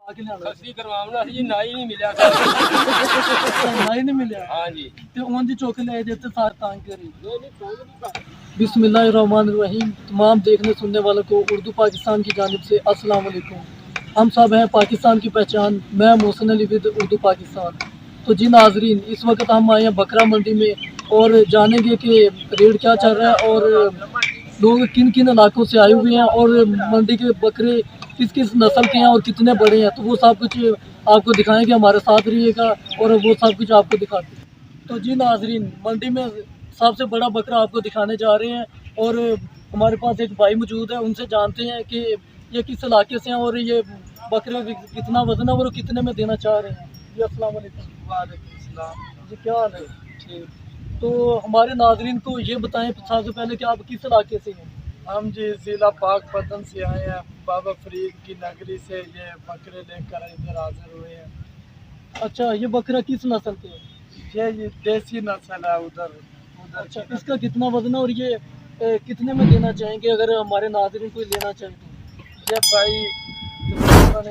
खस्सी करवावना सी ना ही नहीं मिला ना ही नहीं मिला। हाँ जी ते उन दी चौके ले देते सार तांग करी। बिस्मिल्लाहिर्रहमानिर्रहीम। तमाम देखने सुनने वालों को उर्दू पाकिस्तान की जानिब से अस्सलाम वालेकुम। हम सब हैं पाकिस्तान की पहचान, मैं मोहसिन अली विद उर्दू पाकिस्तान। तो जी नाजरीन, इस वक्त हम आए हैं बकरा मंडी में और जानेंगे कि रेट क्या चल रहा है और लोग किन किन इलाकों से आए हुए हैं और मंडी के बकरे किस किस नस्ल के हैं और कितने बड़े हैं। तो वो सब कुछ आपको दिखाएंगे, हमारे साथ रहिएगा और वो सब कुछ आपको दिखाते हैं। तो जी नाजरीन, मंडी में सबसे बड़ा बकरा आपको दिखाने जा रहे हैं और हमारे पास एक भाई मौजूद है, उनसे जानते हैं कि ये किस इलाके से हैं और ये बकरे कितना वजन है और कितने में देना चाह रहे हैं। जी अस्सलाम वालेकुम। वालेकुम सलाम। जी क्या हाल है? ठीक। तो हमारे नाजरीन को ये बताएं सबसे पहले कि आप किस इलाके से हैं? हम जी ज़िला पाकपतन से आए हैं, बाबा फरीद की नगरी से ये बकरे लेकर इधर हाजिर हुए हैं। अच्छा, ये बकरा किस नस्ल के है? ये देसी नस्ल है उधर उधर अच्छा, इसका कितना वजन है और ये कितने में देना चाहेंगे अगर हमारे नाजरीन कोई लेना चाहे तो? ये भाई तकरीबन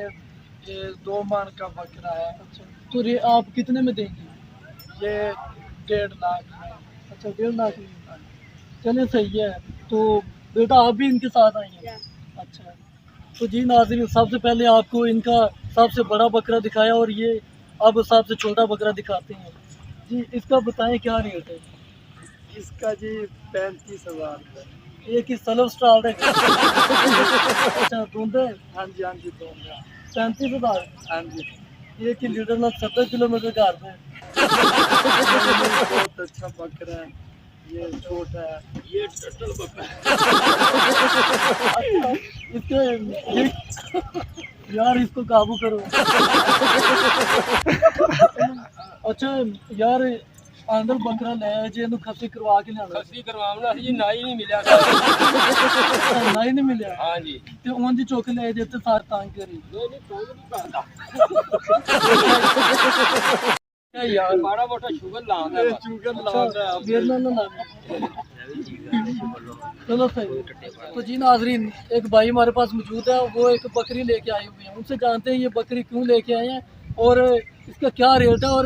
ये 2 मन का बकरा है। अच्छा, तो आप कितने में देंगे? ये 1.5 लाख में। अच्छा, 1.5 लाख में। चलिए सही है। तो बेटा आप भी इनके साथ आए हैं? अच्छा। तो जी नाज़रीन, सबसे पहले आपको इनका सबसे बड़ा बकरा दिखाया और ये अब सबसे छोटा बकरा दिखाते हैं। जी इसका बताएं क्या रेट है? इसका जी 35,000 रुपये। ये कि सलब स्टार्ट है? अच्छा, दूंदे? हाँ जी दोनों। 35,000। हाँ जी ये कि लीटर ना 70 किलोमीटर घर में। बहुत अच्छा बकरा है, ये छोटा है, ये टटल बकरा अच्छा, इसके ये यार इसको काबू करो। अच्छा यार, आंदर बकरा ले जे नु खसी करवा के लिया। खस्सी करवावना सी ना ही नहीं मिला ना ही नहीं मिला। हाँ जी ते उन दी चौके ले देते सार तांग करी। क्या यार, माड़ा मोटा शुगर लाऊंगा ये चुगन ला रहा है। मेरे नाल ना चलो सही। तो जी नाजरीन, एक भाई हमारे पास मौजूद है, वो एक बकरी लेके आए हुए हैं। उनसे जानते हैं ये बकरी क्यों लेके आए हैं और इसका क्या रेट है और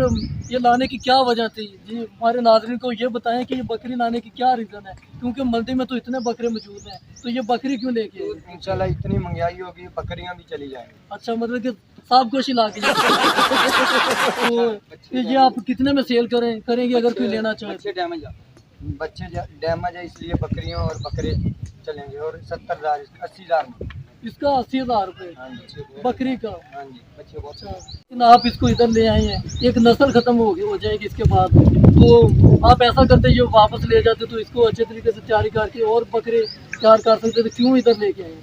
ये लाने की क्या वजह थी। जी हमारे नाजरीन को ये बताएं कि ये बकरी लाने की क्या रीज़न है, क्योंकि मंडी में तो इतने बकरे मौजूद हैं, तो ये बकरी क्यों लेके आए? इंशाल्लाह इतनी महंगाई होगी, बकरियां भी चली जाएंगी। अच्छा, मतलब कि सब कुछ ला के तो ये आप कितने में सेल करेंगे अगर कोई लेना चाहे तो? बच्चे डैमेज है इसलिए बकरियां और बकरे चलेंगे और 70,000 80,000 में। इसका 80,000 रुपये हाँ जी बकरी का। हाँ जी बच्चे बहुत अच्छा, लेकिन आप इसको इधर ले आए हैं, एक नस्ल खत्म हो जाएगी इसके बाद, तो आप ऐसा करते ये वापस ले जाते तो इसको अच्छे तरीके से तैयारी करके और बकरे तैयार कर सकते थे, क्यों इधर लेके आए?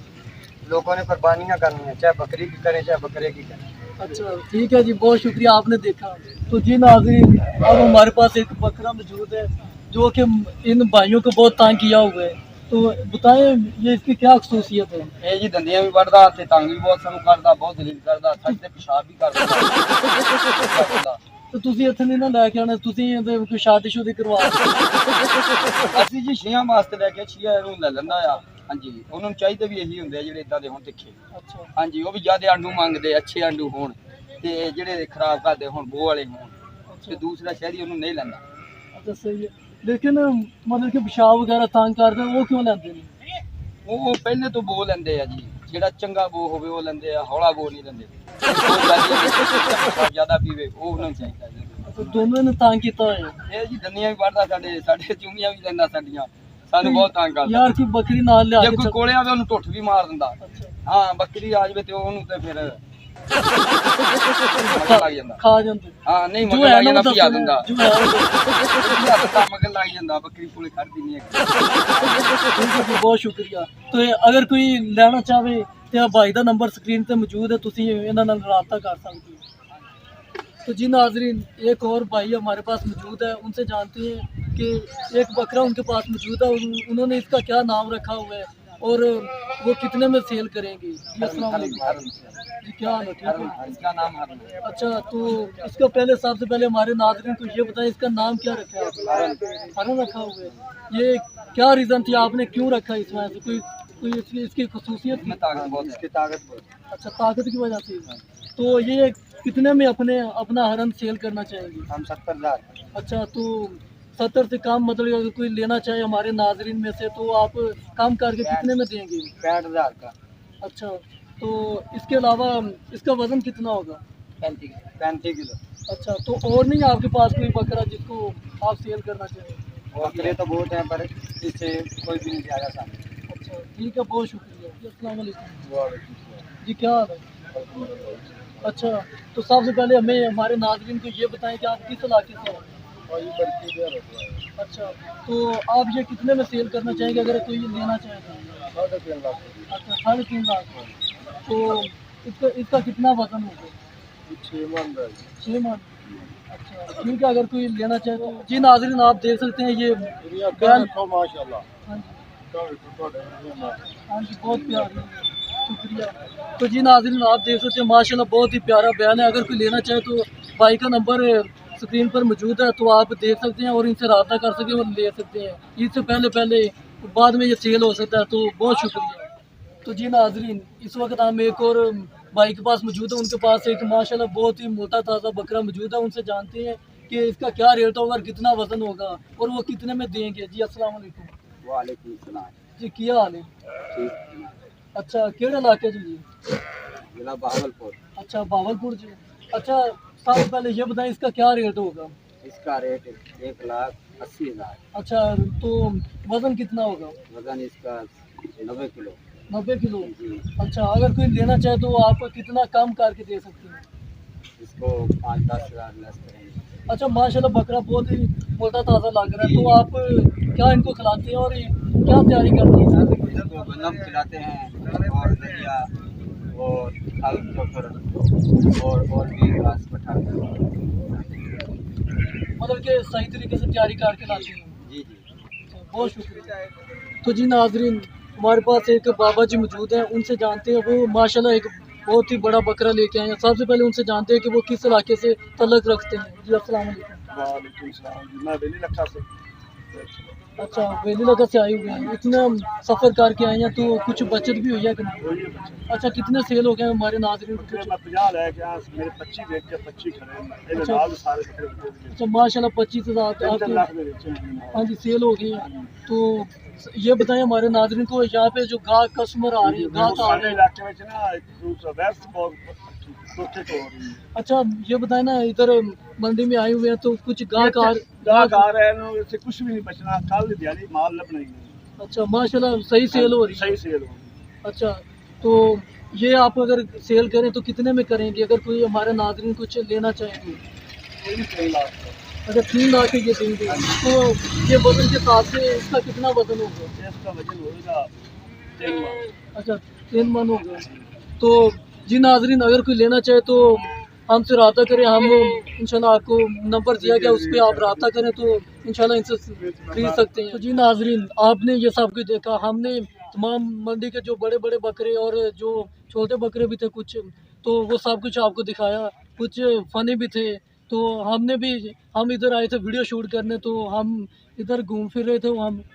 लोगों ने कुर्बानियां करनी है, चाहे बकरी की करें चाहे बकरे की करें। अच्छा ठीक है जी, बहुत शुक्रिया आपने देखा। तो जी नाज़रीन, अब हमारे पास एक बकरा मौजूद है जो कि इन भाइयों को बहुत तंग किया हुआ है। तो बताएं ये इसकी क्या खसूसियत है? ਇਹ ਜੀ ਦੰਦੀਆਂ ਵੀ ਵੱਢਦਾ ਤੇ ਤੰਗ ਵੀ ਬਹੁਤ ਸਾਨੂੰ ਕਰਦਾ, ਬਹੁਤ ਦਲੀਲ ਕਰਦਾ, ਸੱਚ ਤੇ ਪਿਸ਼ਾਬ ਵੀ ਕਰਦਾ। तो ਤੁਸੀਂ ਇੱਥੇ ਨਹੀਂ ਨਾ ਲੈ ਕੇ ਆਉਣਾ, ਤੁਸੀਂ ਇਹਦੇ ਕੋਈ ਸ਼ਾਦੀ ਕਰਵਾ ਅਸੀਂ ਜੀ ਛੀਆਂ ਵਾਸਤੇ ਲੈ ਕੇ ਛੀਆਂ ਨੂੰ ਲੈ ਲੈਂਦਾ ਆ। ਹਾਂਜੀ ਉਹਨਾਂ ਨੂੰ ਚਾਹੀਦੇ ਵੀ ਇਹੀ ਹੁੰਦੇ ਆ ਜਿਹੜੇ ਇਦਾਂ ਦੇ ਹੁਣ ਤਿੱਖੇ। अच्छा ਹਾਂਜੀ ਉਹ ਵੀ ਜ਼ਿਆਦਾ ਆਂਡੂ ਮੰਗਦੇ, ਅੱਛੇ ਆਂਡੂ ਹੋਣ ਤੇ ਜਿਹੜੇ ਖਰਾਬ ਕਰਦੇ ਹੋਣ, ਬੋ ਵਾਲੇ ਹੋਣ ਤੇ ਦੂਸਰਾ ਸ਼ਹਿਰੀ ਉਹਨੂੰ ਨਹੀਂ ਲੈਂਦਾ। अच्छा सही है, लेकिन मतलब कि पेशाब वगैरह तंग करते हैं, वो क्यों लेते हैं? ਉਹ ਪਹਿਲੇ ਤੋਂ ਬੋ ਲੈਂਦੇ ਆ ਜੀ, ਜਿਹੜਾ ਚੰਗਾ ਬੋ ਹੋਵੇ ਉਹ ਲੈਂਦੇ ਆ, ਹੌਲਾ ਬੋ ਨਹੀਂ ਲੈਂਦੇ। ਜ਼ਿਆਦਾ ਪੀਵੇ ਉਹ ਉਹਨਾਂ ਨੂੰ ਚਾਹੀਦਾ ਜੀ। अच्छा, दोनों ने तंग किया है ਇਹ ਜੀ ਦੰਦੀਆਂ ਵੀ ਵੱਢਦਾ, ਸਾਡੇ ਚੂਮੀਆਂ ਵੀ ਲੈਂਦਾ ਸਾਡੀਆਂ, ਸਾਨੂੰ ਬਹੁਤ ਤੰਗ ਕਰਦਾ। यार, की बकरी नाल ले ਜੇ आके ਕੋਈ ਕੋਲੇ ਆਵੇ ਉਹਨੂੰ ਟੁੱਟ ਵੀ ਮਾਰ ਦਿੰਦਾ। अच्छा ਹਾਂ ਬੱਕਰੀ ਆ ਜਾਵੇ ਤੇ ਉਹਨੂੰ ਤੇ ਫਿਰ ਮਗਰ ਲੱਗ ਜਾਂਦਾ। खा जाते ਹਾਂ ਨਹੀਂ जो ਮਗਰ है ਲੱਗ ना ਜਾਂਦਾ, वो ਭਜਾ दसो, ਦਿੰਦਾ। जो है वो दसो। ਭਜਾ ਦਿੰਦਾ, ਮਗਰ ਲੱਗ ਜਾਂਦਾ, ਬੱਕਰੀ ਕੋਲੇ ਖੜਦੀ ਨਹੀਂ ਹੈਗੀ। ठीक है जी, बहुत शुक्रिया। तो अगर कोई लेना चाहे तो भाई का नंबर स्क्रीन पर मौजूद है, तुम इन्होंने रबता कर सकते हो। तो जी नाजरीन, एक और भाई हमारे पास मौजूद है, उनसे जानते हैं कि एक बकरा उनके पास मौजूद है, उन्होंने इसका क्या नाम रखा हुआ है और वो कितने में सेल करेंगे। जी अस्सलाम वालेकुम। जी क्या हाल है? ठीक है। इसका नाम हरन है। अच्छा, तो इसका पहले सबसे पहले हमारे नाजरीन को ये बताएं इसका नाम क्या रखा है आपने? हरन रखा हुआ है। ये क्या रीज़न थी, आपने क्यों रखा इसमें से? कोई इसकी खसूसियत? इसमें ताकत बहुत है। इसकी ताकत बहुत है। अच्छा, ताकत की वजह से। तो ये कितने में अपना हरम सेल करना चाहेंगे? हम 70,000। अच्छा, तो 70 से कम, मतलब अगर कोई लेना चाहे हमारे नाजरीन में से, तो आप कम करके कितने में देंगे? 65,000 का। अच्छा, तो इसके अलावा इसका वज़न कितना होगा? 35 किलो। अच्छा, तो और नहीं है आपके पास कोई बकरा जिसको आप सेल करना चाहें? बकरे तो बहुत हैं पर इससे कोई भी नहीं जाएगा सामने। अच्छा, ठीक है, बहुत शुक्रिया जी। अस्सलाम वालेकुम जी, क्या हाल है? अच्छा, तो सबसे पहले हमें हमारे नाज़रीन को ये बताएं कि आप किस इलाके से हैं? अच्छा, तो आप ये कितने में सेल करना चाहेंगे अगर कोई लेना चाहे तो? 3.5 लाख। अच्छा, 3.5 लाख। तो इसका इसका कितना वज़न होगा? 6 मन 6 मन। अच्छा, ठीक है, अगर कोई लेना चाहे तो। जी नाज़रीन, आप देख सकते हैं ये बैल। माशाल्लाह। हाँ जी, हाँ जी, बहुत प्यारी है, शुक्रिया। तो जी नाज़रीन, आप देख सकते हैं माशाल्लाह बहुत ही प्यारा बैल है। अगर कोई लेना चाहे तो भाई का नंबर स्क्रीन पर मौजूद है, तो आप देख सकते हैं और इनसे रब्ता कर सकते हैं और ले सकते हैं। इससे पहले बाद में ये सेल हो सकता है, तो बहुत शुक्रिया। तो जी नाज़रीन, इस वक्त हम एक और भाई के पास मौजूद है। उनके पास एक माशाल्लाह बहुत ही मोटा ताज़ा बकरा मौजूद है। उनसे जानते हैं कि इसका क्या रेट होगा और कितना वज़न होगा और वो कितने में देंगे। जी अस्सलाम वालेकुम। वालेकुम सलाम। जी, क्या हाल है? ठीक। अच्छा, केड़े इलाके जी? जिला बहावलपुर। अच्छा, बावलपुर जी। अच्छा, सबसे पहले ये बताएं इसका क्या रेट होगा? इसका रेट 1,80,000। अच्छा, तो वज़न कितना होगा? वजन इसका 90 किलो। 90 किलो। जी। अच्छा, अगर कोई लेना चाहे तो आप कितना कम करके दे सकते हैं? इसको 5-10 हज़ार लेस करेंगे। अच्छा, माशाल्लाह बकरा बहुत ही मोटा ताज़ा लग रहा है। तो आप क्या इनको खिलाते हैं और ये क्या तैयारी करते हैं? इसको गंदम खिलाते हैं और दलिया और फल चोकर और भी घास पठा। मतलब कि सही तरीके से तैयारी करके लाते हैं। जी। अच्छा, बहुत शुक्रिया। तो जी नाज़रीन, हमारे पास एक बाबा जी मौजूद हैं। उनसे जानते हैं, वो माशाल्लाह एक बहुत ही बड़ा बकरा लेके आए हैं। सबसे पहले उनसे जानते हैं कि वो किस इलाके से तल्लुक़ रखते हैं। जी अस्सलाम वालेकुम। वालेकुम सलाम जी, मैं बेली लखा से। अच्छा, वेली लगा से आए हुए हैं, इतना सफ़र करके आए हैं, तो कुछ बचत भी हुई है कि नहीं? वही है बच्चे। अच्छा, कितने सेल हो गए हमारे नाज़रीन को? बकरे मैं 50 ले गया, मेरे 25 बेच के 25 खड़े हैं। ये अच्छा। लाल सारे बकरे बेचे। अच्छा, माशाल्लाह 25,000 3 आपके। लाख में बेचे हैं। हाँ जी, सेल हो गई है। तो ये बताएं हमारे नाज़रीन को, यहाँ पे जो गाहक कस्टमर आ रहे हैं, ग्राहक आ सारे रहे हैं। इलाके में ना दूसरा वैस्ट बहुत प्रोटेक्ट हो रही है। अच्छा, ये बताएं ना, इधर मंडी में आए हुए हैं तो कुछ गाहक गाहक आ रहे हैं, इससे कुछ भी नहीं बचना, कल दिहाड़ी माल लपना ही नहीं। अच्छा, माशाल्लाह सही सेल हो रही है। सही सेल हो रही अच्छा, तो ये आप अगर सेल करें तो कितने में करेंगे अगर कोई हमारे नाज़रीन कुछ लेना चाहे तो? है। 3 लाख का। अच्छा, 3 लाख के ये देंगे। तो ये वज़न के हिसाब से इसका कितना वज़न होगा? इसका वजन होगा 3 मन। अच्छा, 3 मन हो गए। तो जी नाज़रीन, अगर कोई लेना चाहे तो हमसे रब्ता करें। हम इंशाल्लाह आपको नंबर दिया गया, उस पे आप रब्ता करें तो इंशाल्लाह इनसे खरीद सकते हैं। तो जी नाज़रीन, आपने ये सब कुछ देखा। हमने तमाम मंडी के जो बड़े बड़े बकरे और जो छोटे बकरे भी थे कुछ, तो वो सब कुछ आपको दिखाया। कुछ फ़नी भी थे। तो हम इधर आए थे वीडियो शूट करने, तो हम इधर घूम फिर रहे थे।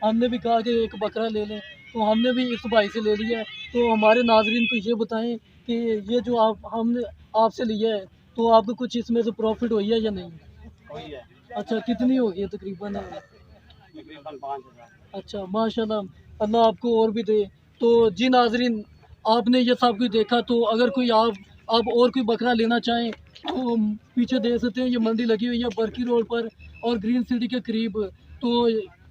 हमने भी कहा कि एक बकरा ले लें, तो हमने भी इस भाई से ले लिया है। तो हमारे नाज़रीन को ये बताएं कि ये जो हमने आपसे लिया है, तो आपको कुछ इसमें से प्रॉफिट हुई है या नहीं? वही है। अच्छा, कितनी होगी तकरीबन? तकरीबन 5,000। अच्छा, माशाल्लाह, अल्लाह आपको और भी दे। तो जी नाज़रीन, आपने ये सब कुछ देखा। तो अगर कोई आप और कोई बकरा लेना चाहें तो पीछे देख सकते हैं, ये मंडी लगी हुई है बरकी रोड पर और ग्रीन सिटी के करीब। तो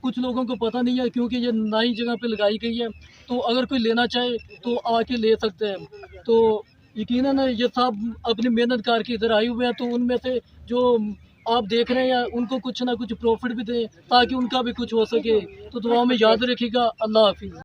कुछ लोगों को पता नहीं है क्योंकि ये नई जगह पे लगाई गई है। तो अगर कोई लेना चाहे तो आके ले सकते हैं। तो यकीनन ये सब अपनी मेहनत करके इधर आए हुए हैं, तो उनमें से जो आप देख रहे हैं उनको कुछ ना कुछ प्रॉफिट भी दें ताकि उनका भी कुछ हो सके। तो दुआ में याद रखिएगा। अल्लाह हाफिज़।